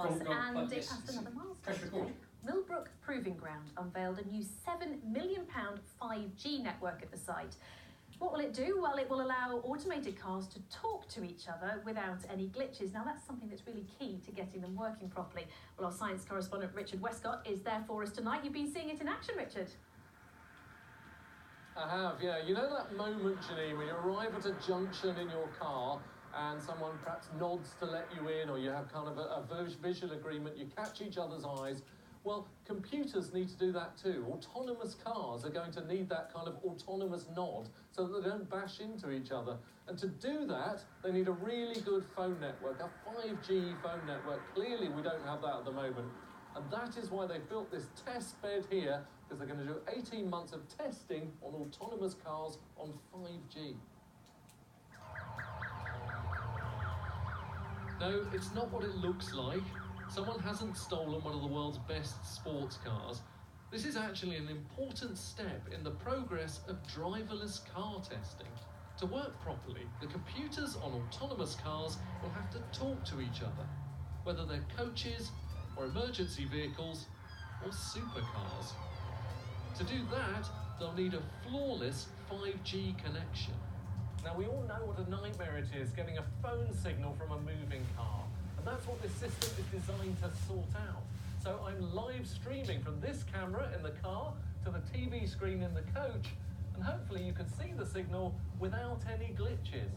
cars, and it passed another milestone. Millbrook Proving Ground unveiled a new £7 million 5G network at the site. What will it do? Well, it will allow automated cars to talk to each other without any glitches. Now, that's something that's really key to getting them working properly. Well, our science correspondent Richard Westcott is there for us tonight. You've been seeing it in action, Richard. I have, yeah. You know that moment, Janine, when you arrive at a junction in your car and someone perhaps nods to let you in, or you have kind of a visual agreement, you catch each other's eyes. Well, computers need to do that too. Autonomous cars are going to need that kind of autonomous nod so that they don't bash into each other. And to do that, they need a really good phone network, a 5G phone network. Clearly, we don't have that at the moment. And that is why they built this test bed here, because they're going to do 18 months of testing on autonomous cars on 5G. No, it's not what it looks like. Someone hasn't stolen one of the world's best sports cars. This is actually an important step in the progress of driverless car testing. To work properly, the computers on autonomous cars will have to talk to each other, whether they're coaches or emergency vehicles or supercars. To do that, they'll need a flawless 5G connection. Now, we all know what a nightmare it is getting a phone signal from a moving car. And that's what this system is designed to sort out. So I'm live streaming from this camera in the car to the TV screen in the coach, and hopefully you can see the signal without any glitches.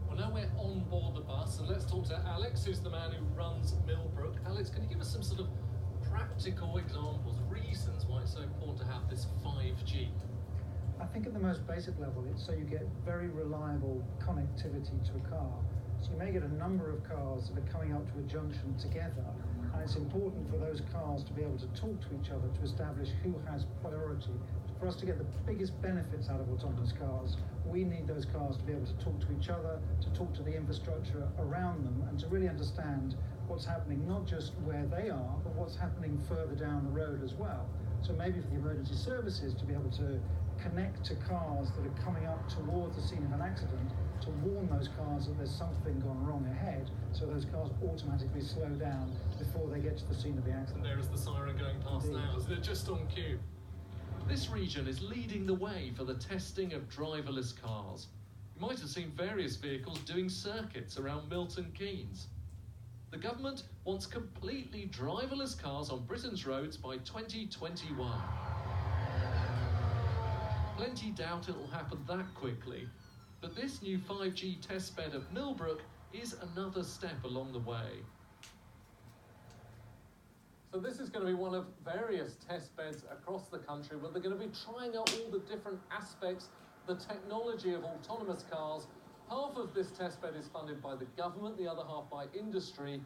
Well, now we're on board the bus, so let's talk to Alex, who's the man who runs Millbrook. Alex, can you give us some sort of practical examples, reasons why it's so important to have this 5G? I think at the most basic level, it's so you get very reliable connectivity to a car. So you may get a number of cars that are coming up to a junction together, and it's important for those cars to be able to talk to each other to establish who has priority. For us to get the biggest benefits out of autonomous cars, we need those cars to be able to talk to each other, to talk to the infrastructure around them, and to really understand what's happening, not just where they are, but what's happening further down the road as well. So maybe for the emergency services to be able to connect to cars that are coming up towards the scene of an accident, to warn those cars that there's something gone wrong ahead, so those cars automatically slow down before they get to the scene of the accident. And there is the siren going past now, isn't it? Just on cue. This region is leading the way for the testing of driverless cars. You might have seen various vehicles doing circuits around Milton Keynes. The government wants completely driverless cars on Britain's roads by 2021. Plenty doubt it'll happen that quickly, but this new 5G testbed at Millbrook is another step along the way. So this is going to be one of various test beds across the country where they're going to be trying out all the different aspects, the technology of autonomous cars. Half of this test bed is funded by the government, the other half by industry.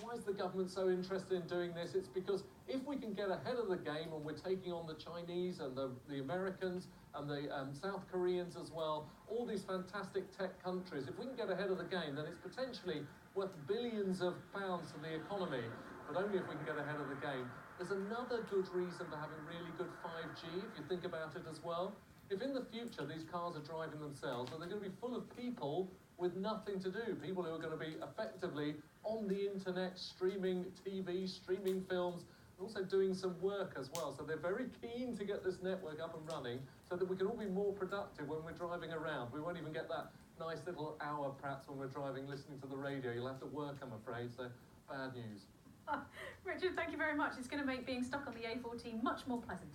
Why is the government so interested in doing this? It's because if we can get ahead of the game, and we're taking on the Chinese and the Americans and the South Koreans as well, all these fantastic tech countries, if we can get ahead of the game, then it's potentially worth billions of pounds to the economy, but only if we can get ahead of the game. There's another good reason for having really good 5G, if you think about it as well. If in the future these cars are driving themselves, well, they're going to be full of people with nothing to do, people who are going to be effectively on the internet, streaming TV, streaming films, and also doing some work as well. So they're very keen to get this network up and running so that we can all be more productive when we're driving around. We won't even get that nice little hour perhaps when we're driving, listening to the radio. You'll have to work, I'm afraid, so bad news. Richard, thank you very much. It's going to make being stuck on the A14 much more pleasant.